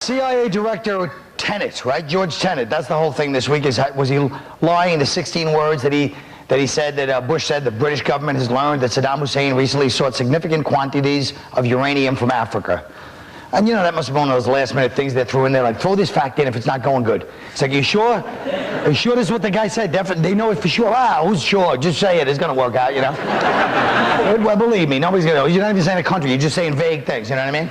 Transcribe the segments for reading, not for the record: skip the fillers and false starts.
CIA Director Tenet, right? George Tenet. That's the whole thing this week. Was he lying? The 16 words that he said that Bush said the British government has learned that Saddam Hussein recently sought significant quantities of uranium from Africa. And you know, that must have been one of those last minute things they threw in there, like, throw this fact in if it's not going good. It's like, you sure? Are you sure this is what the guy said? Definitely, they know it for sure. Ah, who's sure? Just say it, it's gonna work out, you know? Well, believe me, nobody's gonna know. You're not even saying a country, you're just saying vague things, you know what I mean?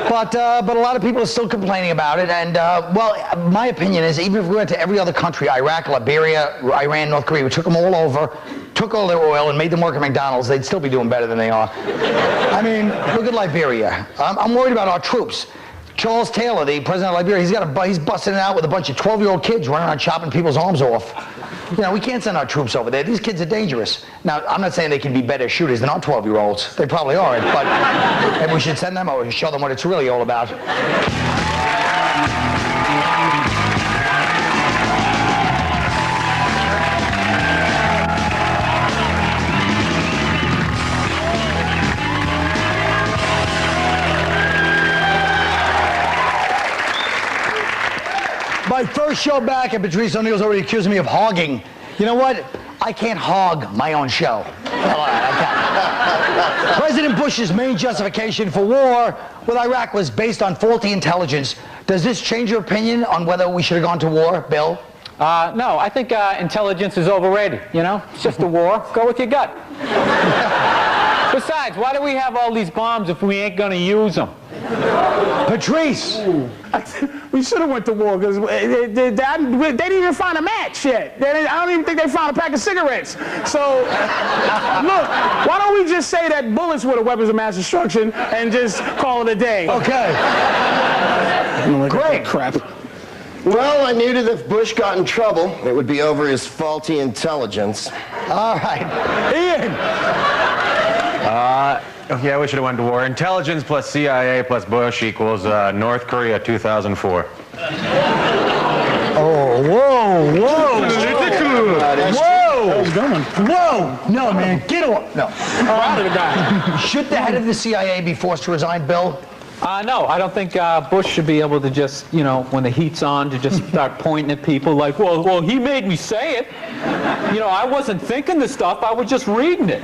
But a lot of people are still complaining about it, and well, my opinion is, even if we went to every other country, Iraq, Liberia, Iran, North Korea, we took them all over, took all their oil and made them work at McDonald's, they'd still be doing better than they are. I mean, look at Liberia. I'm worried about our troops. Charles Taylor, the president of Liberia, he's busting it out with a bunch of 12-year-old kids running around chopping people's arms off. You know, we can't send our troops over there. These kids are dangerous. Now, I'm not saying they can be better shooters than our 12-year-olds. They probably aren't, but maybe we should send them over and show them what it's really all about. My first show back, and Patrice O'Neal's already accusing me of hogging. You know what? I can't hog my own show. I can't. President Bush's main justification for war with Iraq was based on faulty intelligence. Does this change your opinion on whether we should have gone to war, Bill? No, I think intelligence is overrated, you know? It's just a war. Go with your gut. Besides, why do we have all these bombs if we ain't gonna use them? Patrice! We should have went to war because they didn't even find a match yet. I don't even think they found a pack of cigarettes. So, look, why don't we just say that bullets were the weapons of mass destruction and just call it a day? Okay. Great. Crap. Well, I knew that if Bush got in trouble, it would be over his faulty intelligence. All right. Ian! Yeah, we should have went to war. Intelligence plus CIA plus Bush equals North Korea 2004. Oh, whoa, whoa. Whoa! Whoa! No, man, get off. No. Proud of the guy. Should the head of the CIA be forced to resign, Bill? No, I don't think Bush should be able to just, you know, when the heat's on, to just start pointing at people like, well, he made me say it. You know, I wasn't thinking the stuff, I was just reading it.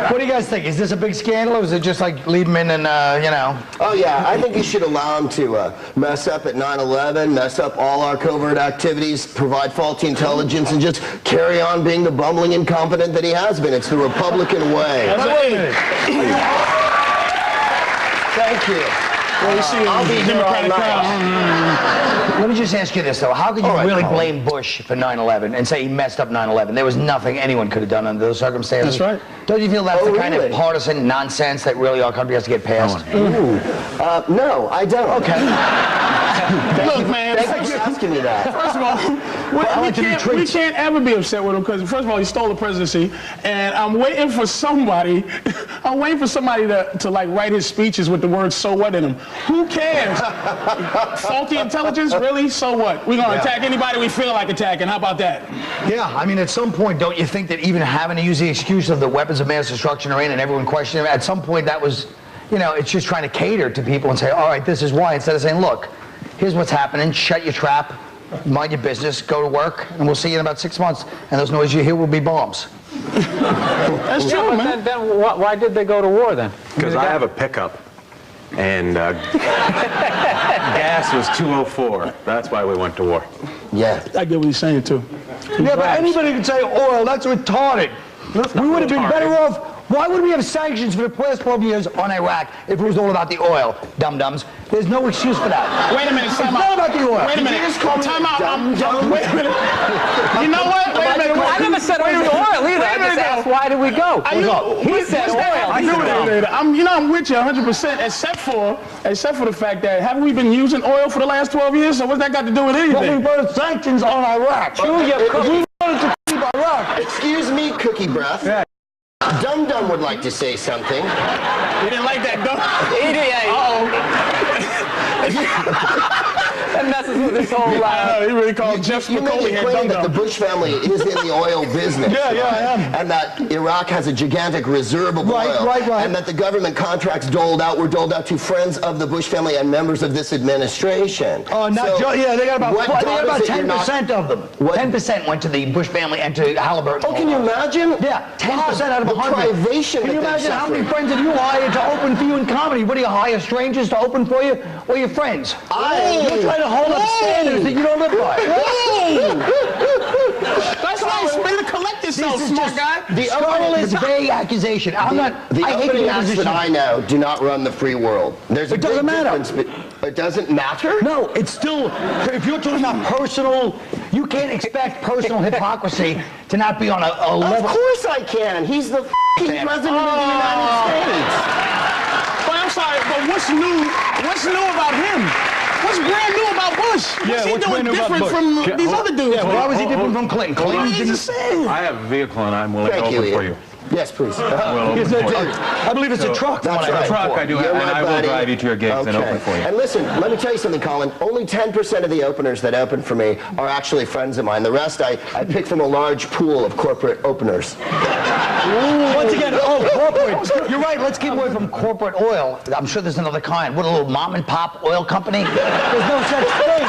What do you guys think? Is this a big scandal, or is it just like leave him in and, you know? Oh, yeah, I think you should allow him to mess up at 9/11, mess up all our covert activities, provide faulty intelligence, and just carry on being the bumbling incompetent that he has been. It's the Republican way. Thank you. I'll be here all night. Let me just ask you this, though. How could you really blame Bush for 9/11 and say he messed up 9/11? There was nothing anyone could have done under those circumstances. That's right. Don't you feel that's the kind of partisan nonsense that really our country has to get past? No, I don't. Okay. Look, man. Thank you for asking me that. First of all, we can't ever be upset with him because, first of all, he stole the presidency, and I'm waiting for somebody to like write his speeches with the word "so what" in them. Who cares? Faulty intelligence, really? So what? We're gonna attack anybody we feel like attacking. How about that? Yeah, I mean, at some point, don't you think that even having to use the excuse of the weapons of mass destruction are in and everyone questioning it, at some point that was, you know, it's just trying to cater to people and say, all right, this is why, instead of saying, look, here's what's happening, shut your trap, mind your business, go to work, and we'll see you in about 6 months, and those noises you hear will be bombs. That's true, man. Then why did they go to war then? Because I have a pickup, and gas was 204. That's why we went to war. Yeah. I get what he's saying, too. Yeah, but anybody can say oil, that's retarded. We would have been better off. Why would we have sanctions for the past 12 years on Iraq if it was all about the oil, dum-dums? There's no excuse for that. Wait a minute, It's not about the oil. Wait a minute. Time out. Wait a minute. You know what? Wait a minute. I never said it was oil either. I just asked, why did we go? He said oil. I'm with you 100%, except for the fact that haven't we been using oil for the last 12 years? So what's that got to do with anything? Well, we put sanctions on Iraq. We wanted to keep Iraq. Excuse me, Cookie Breath. Yeah. Dum Dum would like to say something. You didn't like that, Dum? That messes with this whole He really called Jeff You Spicoli made a here claim that the dum-dum. Bush family is in the oil business. Yeah, I am. And that Iraq has a gigantic reserve of oil. Right. And that the government contracts were doled out to friends of the Bush family and members of this administration. Oh, they got about 10% of them. What- 10% went to the Bush family and to Halliburton. Oh, can you imagine? Yeah, 10% out of the 100. privation Can you that they're imagine how many suffering? friends have you hired to open for you in comedy? What do you hire, strangers to open for you, or your friends? You're trying to hold up standards that you don't live by. That's nice. Way to collect yourself, smart guy. Scurrilous, vague accusation. I hate opening the acts position. that I know do not run the free world. There's a It doesn't big matter. difference. It doesn't matter? No, it's still, if you're talking about personal, you can't expect personal hypocrisy to not be on a Of level. course I can. He's the president of the United States. But I'm sorry, but what's new about him? What's brand new about Bush? What's he what's doing brand new about different Bush? from these other dudes? Why was he different from Clinton? Clinton He's the same. I have a vehicle and I'm willing to Thank open you, for Ian. you. Yes, please. Well, Yes, I believe it's a truck. That's right. truck, I do, You're and my I will buddy. drive you to your gigs and open for you. And listen, let me tell you something, Colin. Only 10% of the openers that open for me are actually friends of mine. The rest I pick from a large pool of corporate openers. Once again, corporate. You're right, let's keep away from corporate oil. I'm sure there's another kind. What, a little mom and pop oil company? There's no such thing.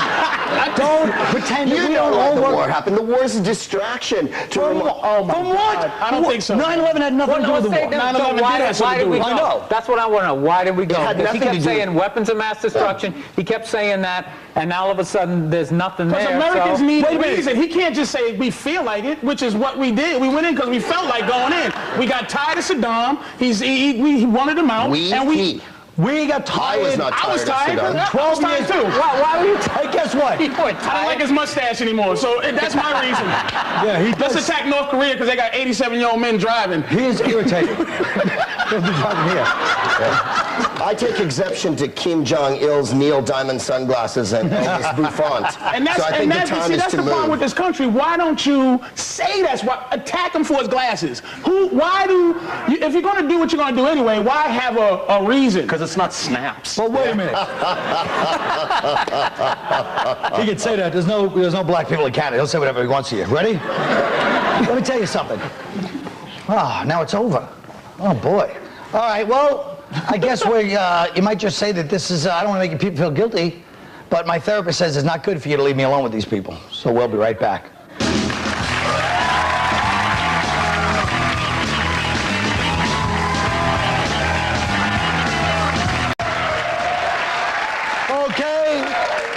Don't pretend that You we don't don't let all the work. war happen. The war is a distraction. From what? I don't think so. 9/11 had nothing to do with the war. 9/11 why, did have something why to did do we with go? it. I know. That's what I want to know. Why did we go? had Because he nothing kept to do- saying weapons of mass destruction. He kept saying that, and now all of a sudden there's nothing Because there. Americans so, need a reason. He can't just say we feel like it, which is what we did. We went in because we felt like going in. We got tired of Saddam. We wanted him out. We got tired. I was not tired. I was tired. of Saddam. I was tired too. why were you tired? Guess what? You weren't I don't tired. like his mustache anymore, so that's my reason. Yeah, he Let's does. attack North Korea because they got 87-year-old men driving. He is irritating. He'll be driving here. I take exception to Kim Jong-il's Neil Diamond sunglasses and his bouffant. And that's, so I think the that's time is to the problem with move. this country. Why don't you say that's why? Attack him for his glasses. If you're going to do what you're going to do anyway, why have a reason? Because it's not snaps. Well, wait a minute. He can say that. There's no black people in Canada. He'll say whatever he wants to you. Ready? Let me tell you something. Now it's over. Oh, boy. All right, well, I guess you might just say that this is, I don't want to make people feel guilty, but my therapist says it's not good for you to leave me alone with these people. So we'll be right back. Okay,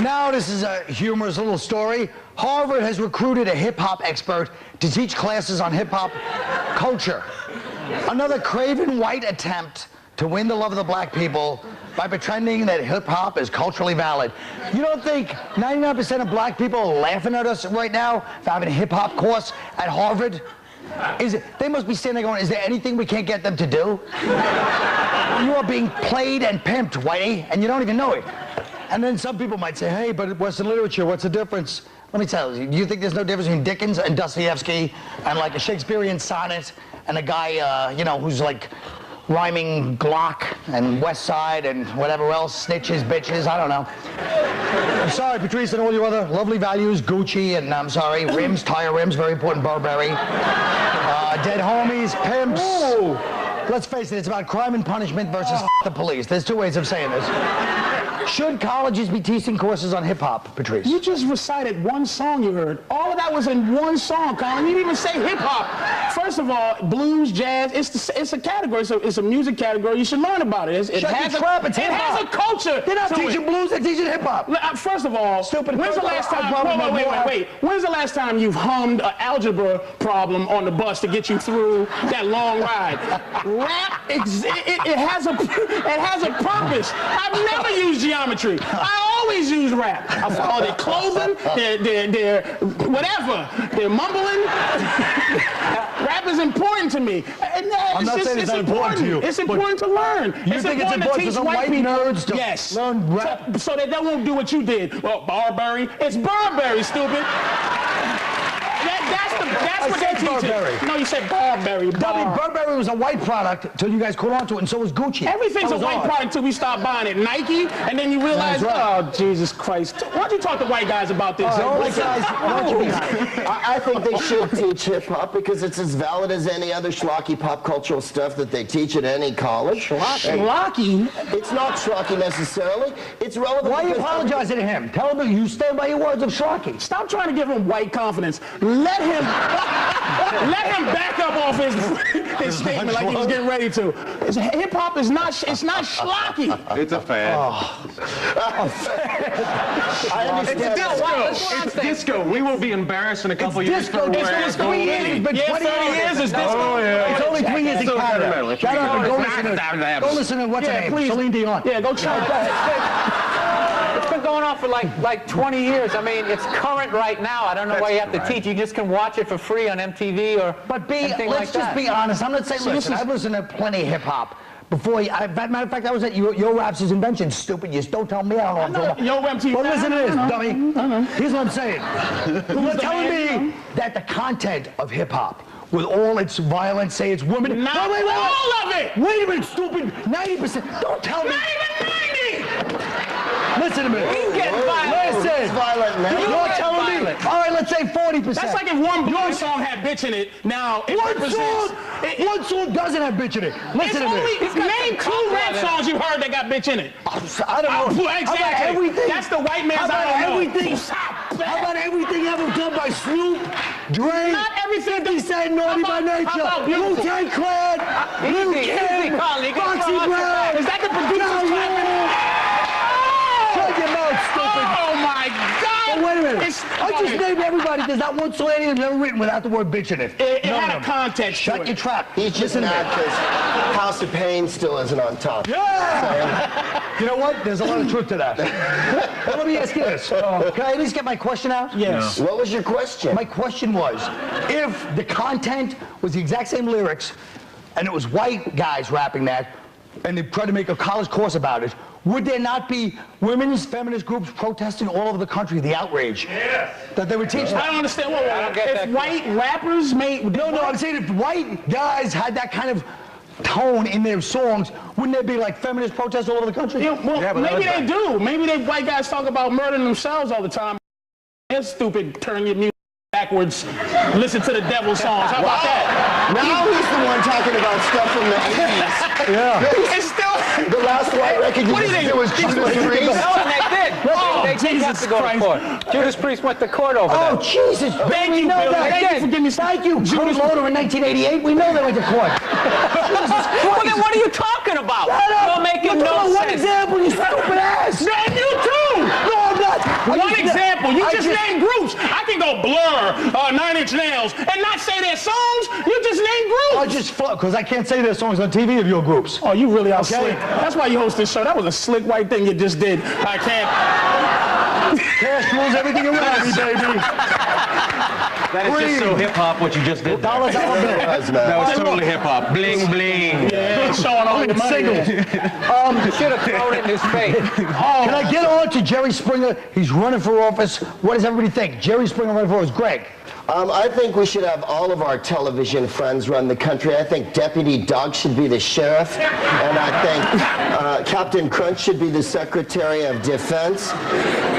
now this is a humorous little story. Harvard has recruited a hip-hop expert to teach classes on hip-hop culture. Another craven white attempt to win the love of the black people by pretending that hip-hop is culturally valid. You don't think 99% of black people are laughing at us right now for having a hip-hop course at Harvard? They must be standing there going, is there anything we can't get them to do? You are being played and pimped, Whitey, and you don't even know it. And then some people might say, hey, but Western literature, what's the difference? Let me tell you, do you think there's no difference between Dickens and Dostoevsky and like a Shakespearean sonnet and a guy, who's like rhyming Glock and West Side and whatever else, snitches, bitches, I don't know. I'm sorry, Patrice, and all your other lovely values, Gucci, and I'm sorry, rims, tire rims, very important, Burberry. Dead homies, pimps. Let's face it, it's about crime and punishment versus the police. There's two ways of saying this. Should colleges be teaching courses on hip-hop, Patrice? You just recited one song you heard. All of that was in one song, Colin. You didn't even say hip-hop. First of all, blues, jazz, it's a category. So it's a music category. You should learn about it. It has a culture. They're not teaching blues, they're teaching hip-hop. First of all, when's the last time? Wait. When's the last time you've hummed an algebra problem on the bus to get you through that long ride? Rap, it has a purpose. I've never used geometry. I always use rap. I follow their clothing, their whatever. They're mumbling. Rap is important to me. I'm not saying it's not important to you. It's important to learn. You think it's important for some white nerds to learn rap? So that they won't do what you did. Well, Barberry. It's Burberry, stupid. That's That's what they teach it. No, you said Burberry. Burberry was a white product until you guys caught on to it, and so was Gucci. Everything's a white product until we start buying it. Nike, and then you realize, oh, Jesus Christ. Why don't you talk to white guys about this? White guys, why don't you be I think they should teach hip-hop because it's as valid as any other schlocky pop cultural stuff that they teach at any college. Schlocky? It's not schlocky necessarily. It's relevant. Why are you apologizing to him? Tell him you stand by your words of schlocky. Stop trying to give him white confidence. Let him back up off his statement like he was getting ready to. Hip-hop is not, it's not schlocky. It's a fad. I understand. It's disco. We will be embarrassed in a couple years. Disco. It's 3 years. But 20 years is disco. It's only 3 years in Canada. Shut up and go listen to what's her name? Please. Celine Dion. Yeah, go try it. It's been going on for like 20 years. I mean, it's current right now. I don't know why you have to teach. You just can watch it for free on MTV or anything like that. Let's just be honest. I'm not saying, listen, I've listened to plenty of hip-hop. Before, matter of fact, I was at Yo Rap's invention, stupid. You don't tell me, I don't know what I'm talking about. Yo Rap TV. Well, listen to this, dummy. Here's what I'm saying. You're telling me that the content of hip-hop, with all its violence, say it's women... Not all of it! Wait a minute, stupid. 90%. Don't tell me... Not even 90! Listen to me. He's getting violent. Listen. Violent now. You're telling me. All right, let's say 40%. That's like if one Burr song had bitch in it. Now, One song doesn't have bitch in it. Listen to me. Name 2 rap songs you heard that got bitch in it. I don't know. Exactly. How about everything? That's the white man's I don't know. How about everything ever done by Snoop, Dre, Not everything 50 Cent, Naughty by Nature, Wu-Tang Clan, Lil Kim, Foxy Brown. Is that the producer's clapping? Shut your mouth, stupid. Oh my God! But wait a minute. It's I just named everybody. There's not one song anything's ever written without the word bitch in it. It None had of a them. context. Shut your trap. He's just mad because House of Pain still isn't on top. Yeah! You know what? There's a lot of truth to that. Well, let me ask you this. Can I at least get my question out? Yes. What was your question? My question was, if the content was the exact same lyrics, and it was white guys rapping that, and they tried to make a college course about it, would there not be women's feminist groups protesting all over the country, the outrage that they would teach them? I don't understand. I don't get that If white rappers made... No, I'm saying if white guys had that kind of tone in their songs, wouldn't there be like feminist protests all over the country? Yeah, well, maybe they do. Maybe they white guys talk about murdering themselves all the time. They're stupid. Turn your music backwards. Listen to the devil songs. How about that? Now he's the one talking about stuff from the 80s. Yeah. It's still... The last white record you What do you listened think? to was Judas Priest. No, and they did. They did have to go to court. Judas Priest went to court over that. Oh, Jesus. Thank we you, know Bill. that. Thank you for giving me some... Thank you. Kurt Loder in 1988. We know they went to court. Well, then what are you talking about? You're making no One sense. example, you stupid ass. Man, you too! No, I'm not. One example. You just named groups. I can go Blur, 9 Inch Nails, and not say their songs. You just named groups. I just because I can't say their songs on TV of your groups. Oh, you really are slick. That's why you host this show. That was a slick white thing you just did. I can't. Cash rules everything around me, baby. That is just so hip-hop what you just did. Dollars out of bill. That was totally hip-hop. Bling, bling. Yeah, showing all your money. You should have thrown it in his face. Can I get on to Jerry Springer? He's running for office. What does everybody think? Jerry Springer running for office. Greg. I think we should have all of our television friends run the country. I think Deputy Dog should be the sheriff. And I think Captain Crunch should be the Secretary of Defense.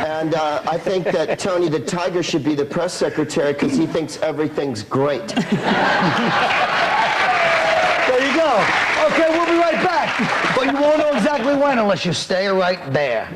And I think that Tony the Tiger should be the press secretary because he thinks everything's great. There you go. Okay, we'll be right back. But you won't know exactly when unless you stay right there.